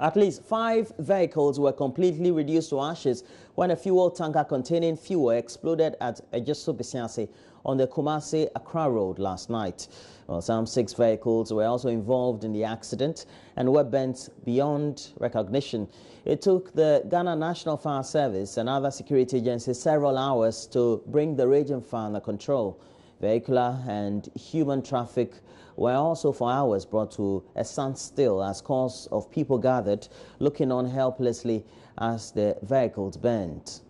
At least 5 vehicles were completely reduced to ashes when a fuel tanker containing fuel exploded at Ejisu Bisiase on the Kumasi-Accra Road last night. Well, some 6 vehicles were also involved in the accident and were bent beyond recognition. It took the Ghana National Fire Service and other security agencies several hours to bring the raging fire under control. Vehicular and human traffic were also for hours brought to a standstill as scores of people gathered looking on helplessly as the vehicles burned.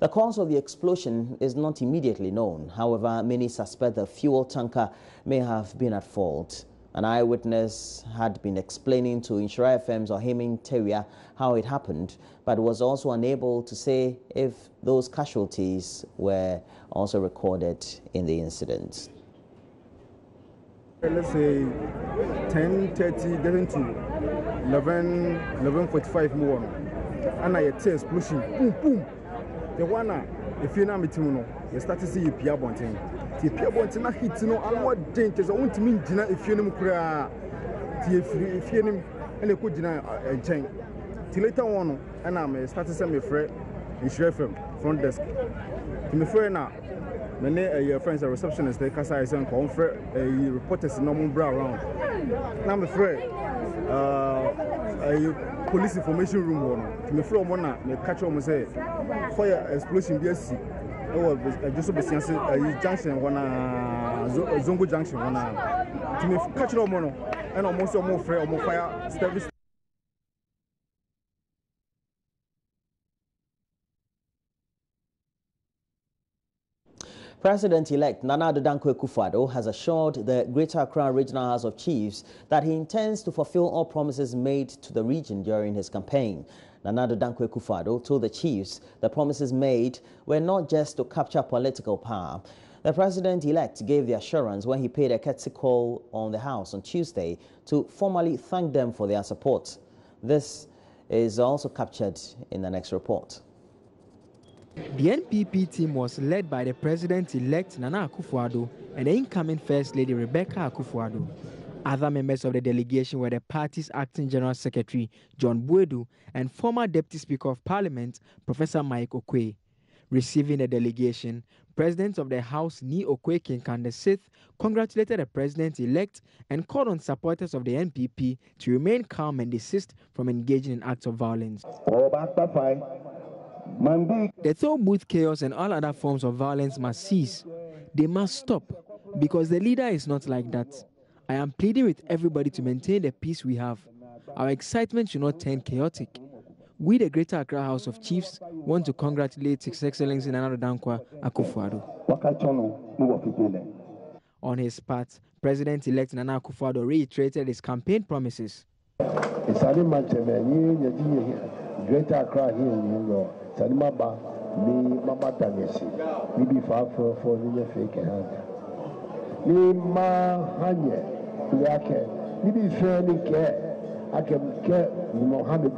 The cause of the explosion is not immediately known. However, many suspect the fuel tanker may have been at fault. An eyewitness had been explaining to Inshira FM's Ohiming Teria how it happened, but was also unable to say if those casualties were also recorded in the incident. Let's say 10:30 getting to 11:45 more, and I hear explosion, boom, boom. The one if you're not meeting, you start to see a Pia Bonting. The Pia Bonting hits no, and what dangers I want to mean dinner if you're not if you're and a good dinner and chain. Till later on, and I'm starting to send me a friend in Share from front desk. To me, friend now. Many your friends are receptionists, they can say confer reporters no more around. Now I'm afraid a police information room one. Me from one me catch on say fire explosion BSC. Oh, just a junction one Zongo junction one. To me catch on one and almost more fire service. President-elect Nana Addo Dankwa Akufo-Addo has assured the Greater Accra Regional House of Chiefs that he intends to fulfill all promises made to the region during his campaign. Nana Addo Dankwa Akufo-Addo told the chiefs the promises made were not just to capture political power. The president-elect gave the assurance when he paid a courtesy call on the House on Tuesday to formally thank them for their support. This is also captured in the next report. The NPP team was led by the President-elect Nana Akufo-Addo and the incoming First Lady Rebecca Akufo-Addo. Other members of the delegation were the party's Acting General Secretary John Buedu and former Deputy Speaker of Parliament Professor Mike Okwe. Receiving the delegation, President of the House Ni Okwe Kinkan VI congratulated the President-elect and called on supporters of the NPP to remain calm and desist from engaging in acts of violence. The toll booth chaos and all other forms of violence must cease. They must stop, because the leader is not like that. I am pleading with everybody to maintain the peace we have. Our excitement should not turn chaotic. We, the Greater Accra House of Chiefs, want to congratulate His Excellency Nana Addo Dankwa Akufo-Addo. On his part, President-elect Nana Akufo-Addo reiterated his campaign promises. Greater Accra here in New York. Sanimaba, me mama Daniesi, me be far for the fake hand. Me ma hanye, yake, me be fairly care, I can care Mohammed.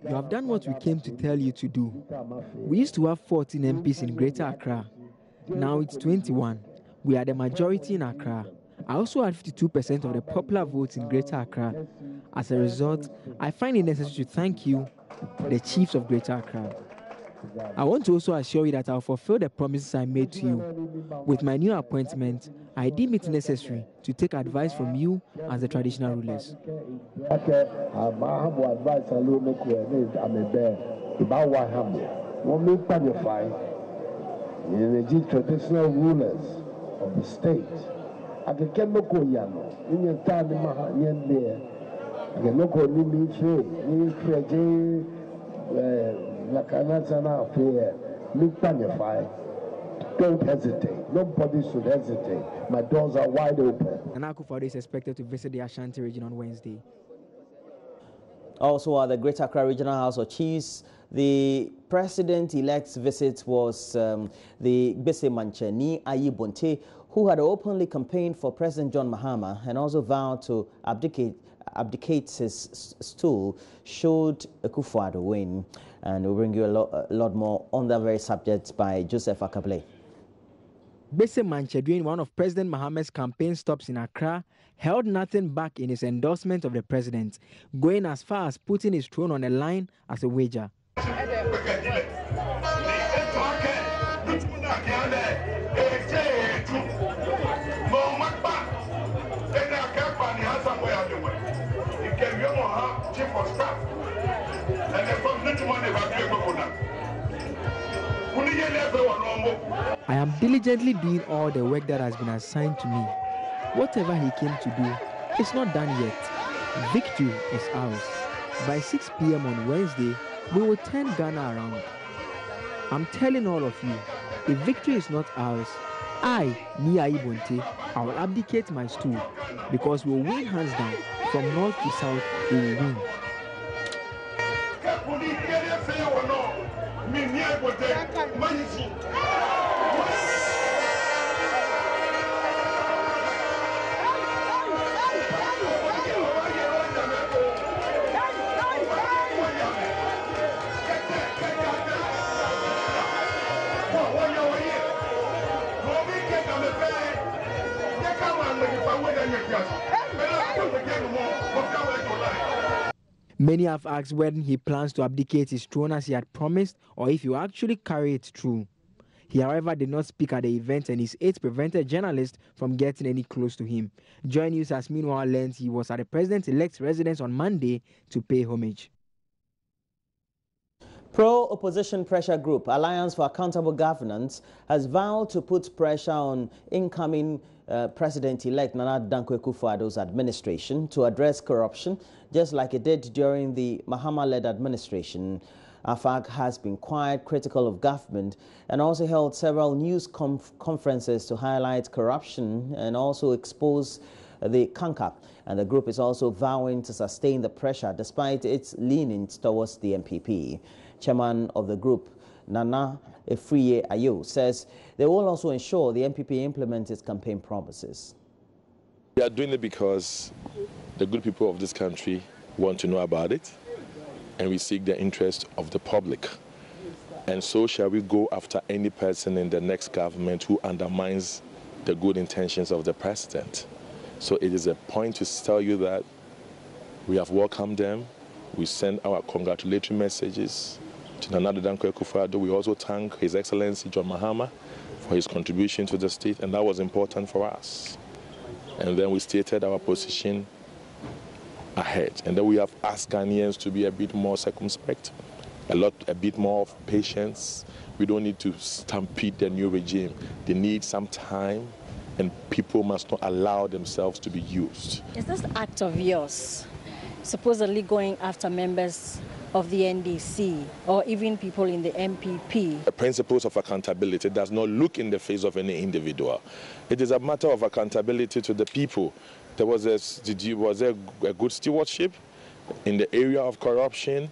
You have done what we came to tell you to do. We used to have 14 MPs in Greater Accra. Now it's 21. We are the majority in Accra. I also had 52% of the popular votes in Greater Accra. As a result, I find it necessary to thank you, the chiefs of Greater Accra. I want to also assure you that I'll fulfill the promises I made to you. With my new appointment, I deem it necessary to take advice from you as the traditional rulers. Traditional rulers of the state. I can look on Yano, in your time in my I can look on me trade, Lakanazana affair, look panify. Don't hesitate. Nobody should hesitate. My doors are wide open. Nana Akufo-Addo is expected to visit the Ashanti region on Wednesday. Also, at the Greater Accra Regional House of Chiefs, the president-elect's visit was the Bese Mancheni Ayi Bonte, who had openly campaigned for President John Mahama and also vowed to abdicate his stool should Akufo-Addo win. And we'll bring you a lot more on that very subject by Joseph Akable. Bese Manche, during one of President Mohammed's campaign stops in Accra, held nothing back in his endorsement of the president, going as far as putting his throne on the line as a wager. I am diligently doing all the work that has been assigned to me. Whatever he came to do is not done yet. Victory is ours. By 6 p.m. on Wednesday, we will turn Ghana around. I'm telling all of you, if victory is not ours, I, Nia Ibonte, I will abdicate my stool, because we will win hands down. From north to south, we will win. Many have asked when he plans to abdicate his throne as he had promised, or if he will actually carry it through. He, however, did not speak at the event, and his aides prevented journalists from getting any close to him. Joy News has meanwhile learned he was at the president-elect's residence on Monday to pay homage. Pro-opposition pressure group Alliance for Accountable Governance has vowed to put pressure on incoming President-elect Nana Dankwa Akufo-Addo's administration to address corruption, just like it did during the Mahama-led administration. AFAG has been quite critical of government and also held several news conferences to highlight corruption and also expose the kanker. And the group is also vowing to sustain the pressure despite its leanings towards the MPP. Chairman of the group, Nana Efriye Ayo, says they will also ensure the MPP implements its campaign promises. We are doing it because the good people of this country want to know about it, and we seek the interest of the public. And so shall we go after any person in the next government who undermines the good intentions of the president. So it is a point to tell you that we have welcomed them. We send our congratulatory messages to Nana Dankwa Akufo-Addo. We also thank His Excellency John Mahama for his contribution to the state, and that was important for us. And then we stated our position ahead. And then we have asked Ghanaians to be a bit more circumspect, a bit more of patience. We don't need to stampede the new regime. They need some time, and people must not allow themselves to be used. Is this act of yours supposedly going after members of the NDC or even people in the MPP? The principles of accountability does not look in the face of any individual. It is a matter of accountability to the people. There was a good stewardship in the area of corruption.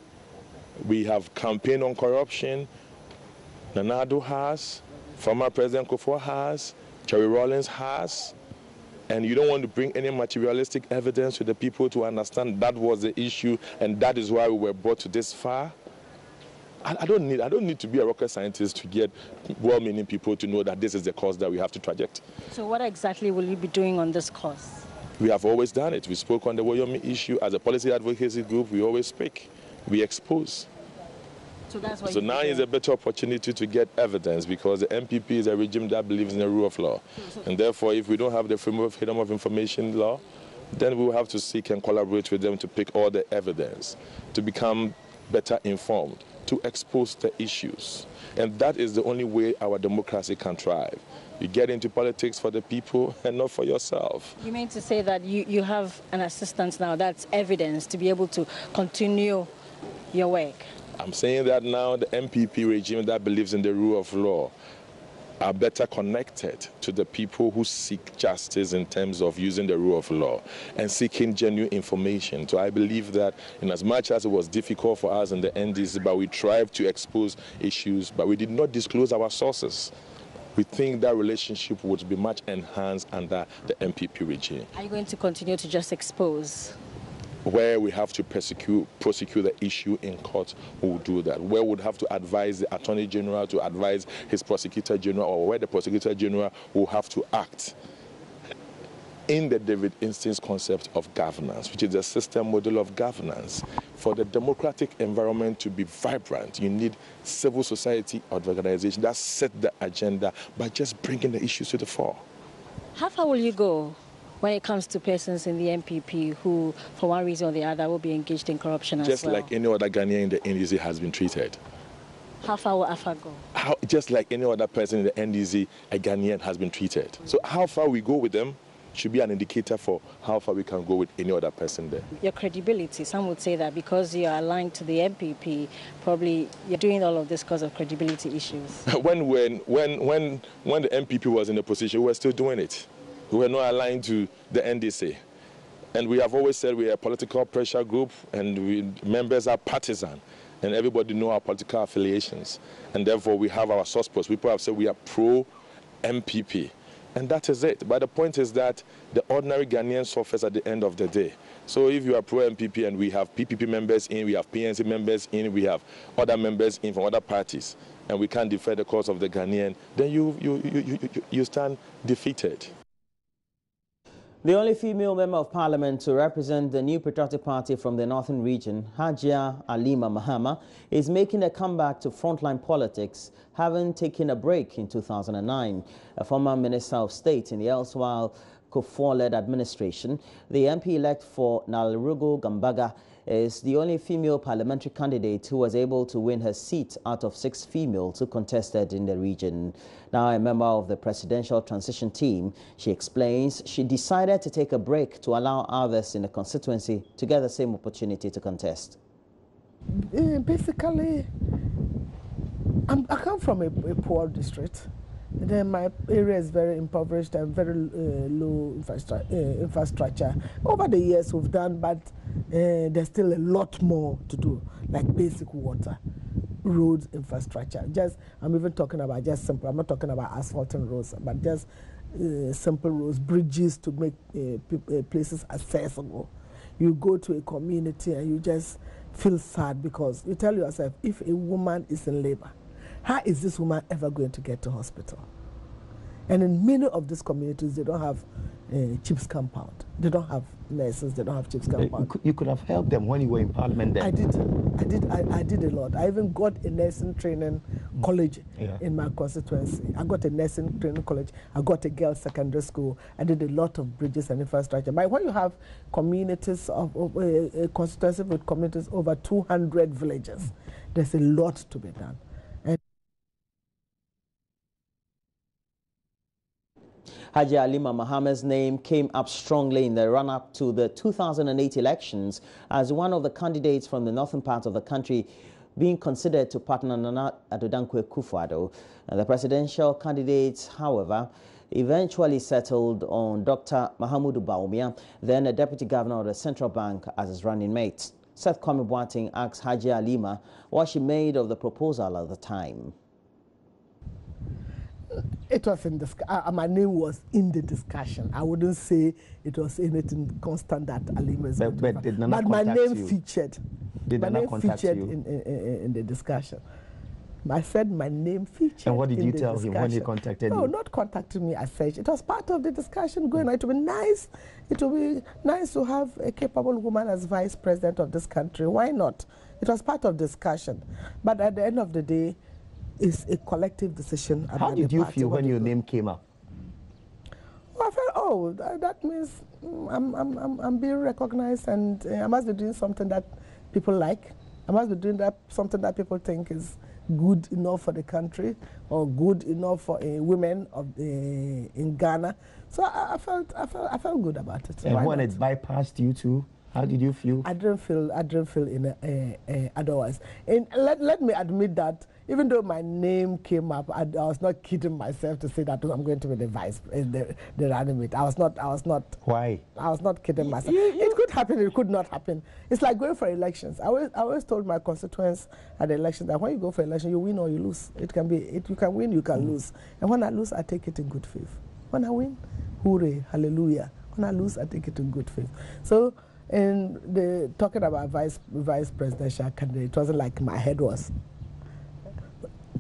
We have campaigned on corruption. Nana Addo has, former President Kufuor has, Cherry Rawlings has. And you don't want to bring any materialistic evidence to the people to understand that was the issue, and that is why we were brought to this far. I don't need to be a rocket scientist to get well-meaning people to know that this is the course that we have to traject. So what exactly will you be doing on this course? We have always done it. We spoke on the Woyomi issue. As a policy advocacy group, we always speak. We expose. So that's what So now is a better opportunity to get evidence, because the MPP is a regime that believes in the rule of law. And therefore, if we don't have the freedom of information law, then we will have to seek and collaborate with them to pick all the evidence, to become better informed, to expose the issues. And that is the only way our democracy can thrive. You get into politics for the people and not for yourself. You mean to say that you have an assistance now, that's evidence to be able to continue your work? I'm saying that now the MPP regime that believes in the rule of law are better connected to the people who seek justice in terms of using the rule of law and seeking genuine information. So I believe that in as much as it was difficult for us in the NDC, but we tried to expose issues, but we did not disclose our sources. We think that relationship would be much enhanced under the MPP regime. Are you going to continue to just expose? Where we have to prosecute the issue in court, we will do that. Where we would have to advise the Attorney General to advise his Prosecutor General, or where the Prosecutor General will have to act in the David Instin's concept of governance, which is a system model of governance. For the democratic environment to be vibrant, you need civil society organization that set the agenda by just bringing the issues to the fore. How far will you go when it comes to persons in the NPP who, for one reason or the other, will be engaged in corruption as well? Just like any other Ghanaian in the NDC has been treated. How far will AFA go? Just like any other person in the NDC, a Ghanaian has been treated. So how far we go with them should be an indicator for how far we can go with any other person there. Your credibility, some would say that because you are aligned to the NPP, probably you're doing all of this because of credibility issues. when the NPP was in the position, we were still doing it. We were not aligned to the NDC. And we have always said we are a political pressure group and members are partisan. And everybody know our political affiliations. And therefore we have our source. People have said we are pro-MPP. And that is it. But the point is that the ordinary Ghanaian suffers at the end of the day. So if you are pro-MPP and we have PPP members in, we have PNC members in, we have other members in from other parties, and we can't defend the cause of the Ghanaian, then you stand defeated. The only female member of parliament to represent the New Patriotic Party from the Northern region, Hajia Halima Mahama, is making a comeback to frontline politics, having taken a break in 2009. A former Minister of State in the erstwhile Kufuor-led administration, the MP-elect for Nalrugu Gambaga is the only female parliamentary candidate who was able to win her seat out of 6 females who contested in the region. Now a member of the presidential transition team, she explains she decided to take a break to allow others in the constituency to get the same opportunity to contest. Basically, I come from a poor district. Then my area is very impoverished and very low infrastructure. Over the years we've done, but there's still a lot more to do, like basic water, roads, infrastructure. I'm even talking about just simple. I'm not talking about asphalting roads, but just simple roads, bridges to make places accessible. You go to a community and you just feel sad because you tell yourself, if a woman is in labor, how is this woman ever going to get to hospital? And in many of these communities, they don't have CHIPS compound. They don't have nurses. They don't have CHIPS compound. You could have helped them when you were in parliament then. I did a lot. I even got a nursing training college in my constituency. I got a nursing training college. I got a girls' secondary school. I did a lot of bridges and infrastructure. But when you have communities of a constituency with communities over 200 villages, there's a lot to be done. Hajia Halima Mahama's name came up strongly in the run-up to the 2008 elections as one of the candidates from the northern part of the country being considered to partner Nana Addo Dankwa Akufo-Addo. The presidential candidates, however, eventually settled on Dr. Mahamudu Bawumia, then a deputy governor of the central bank, as his running mate. Seth Kwame Boateng asked Hajia Halima what she made of the proposal at the time. It was in my name was in the discussion. I wouldn't say it was anything constant that Halima is but did Nana but my name you? Featured. Did my Nana name contact featured you? In the discussion. I said my name featured. And what did you tell discussion. him when he contacted you? No, not contacting me as such. It was part of the discussion going on. It would be nice. It would be nice to have a capable woman as vice president of this country. Why not? It was part of discussion. But at the end of the day, it's a collective decision. How did you feel when your name came up? Well, I felt, oh, that means I'm being recognized, and I must be doing something that people like. I must be doing something that people think is good enough for the country or good enough for women in Ghana. So I felt good about it. And when it bypassed you too, how did you feel? I didn't feel otherwise. And let me admit that even though my name came up, I was not kidding myself to say that I'm going to be the running mate. I was not. Why? I was not kidding myself. It could happen. It could not happen. It's like going for elections. I always told my constituents at the election that when you go for election, you win or you lose. You can win, you can lose. And when I lose, I take it in good faith. When I win, hooray, hallelujah. When I lose, I take it in good faith. So And talking about vice presidential candidate, it wasn't like my head was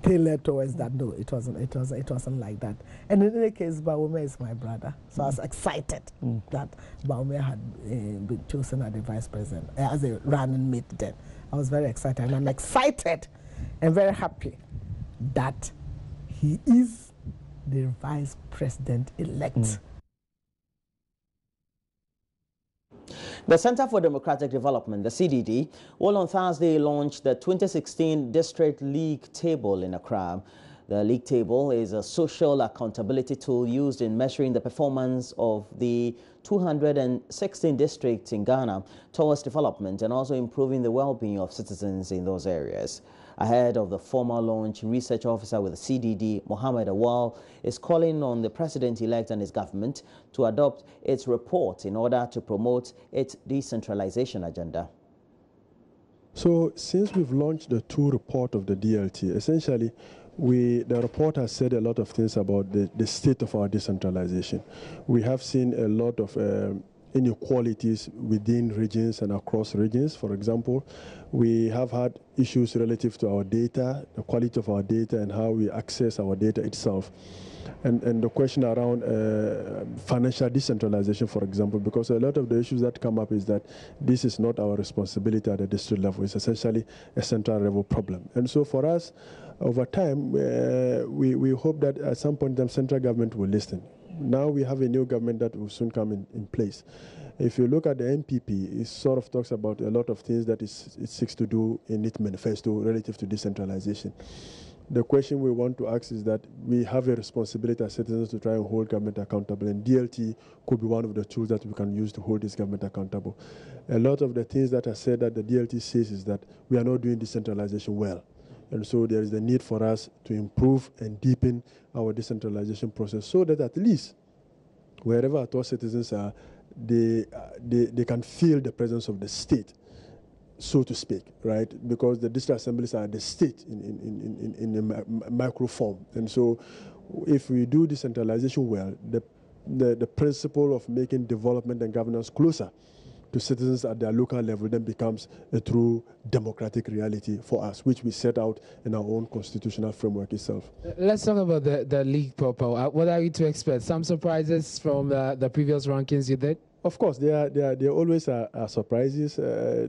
tailored towards that. No, it wasn't like that. And in any case, Bawumia is my brother, so I was excited that Bawumia had been chosen as the vice president, as a running mate then. I was very excited, and I'm excited and very happy that he is the vice president-elect. The Center for Democratic Development, the CDD, will on Thursday launch the 2016 District League Table in Accra. The League Table is a social accountability tool used in measuring the performance of the 216 districts in Ghana towards development and also improving the well-being of citizens in those areas. Ahead of the formal launch, research officer with the CDD, Mohammed Awal, is calling on the president-elect and his government to adopt its report in order to promote its decentralization agenda. So since we've launched the 2 report of the DLT, essentially the report has said a lot of things about the state of our decentralization. We have seen a lot of inequalities within regions and across regions. For example, we have had issues relative to our data, the quality of our data and how we access our data itself. And the question around financial decentralization, for example, because a lot of the issues that come up is that this is not our responsibility at the district level. It's essentially a central level problem. And so for us, over time, we hope that at some point the central government will listen. Now we have a new government that will soon come in place. If you look at the NPP, it sort of talks about a lot of things that it seeks to do in its manifesto relative to decentralization. The question we want to ask is that we have a responsibility as citizens to try and hold government accountable, and DLT could be one of the tools that we can use to hold this government accountable. A lot of the things that are said that the DLT says is that we are not doing decentralization well. And so there is the need for us to improve and deepen our decentralization process so that at least wherever our citizens are, they can feel the presence of the state, so to speak, right? Because the district assemblies are the state in a micro form. And so if we do decentralization well, the principle of making development and governance closer to citizens at their local level then becomes a true democratic reality for us, which we set out in our own constitutional framework itself. Let's talk about the league proper. What are we to expect? Some surprises from the previous rankings you did? Of course, there always are surprises.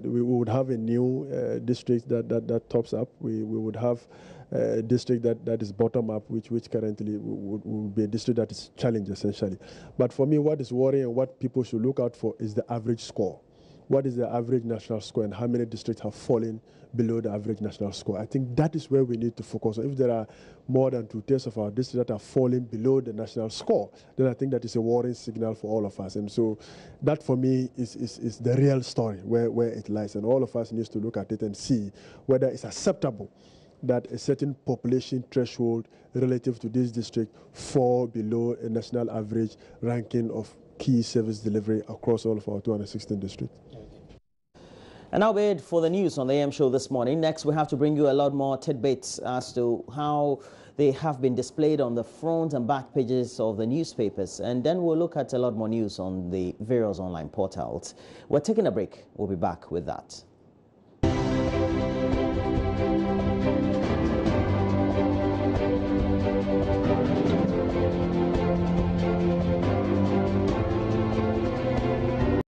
We would have a new district that tops up. We would have a district that is bottom up, which currently would be a district that is challenged essentially. But for me, what is worrying and what people should look out for is the average score. What is the average national score and how many districts have fallen below the average national score? I think that is where we need to focus on. If there are more than 2/3 of our districts that are falling below the national score, then I think that is a worrying signal for all of us. And so that for me is the real story, where it lies. And all of us need to look at it and see whether it's acceptable that a certain population threshold relative to this district fall below a national average ranking of key service delivery across all of our 216 districts. And now wait for the news on the AM show this morning. Next, we have to bring you a lot more tidbits as to how they have been displayed on the front and back pages of the newspapers. And then we'll look at a lot more news on the various online portals. We're taking a break. We'll be back with that.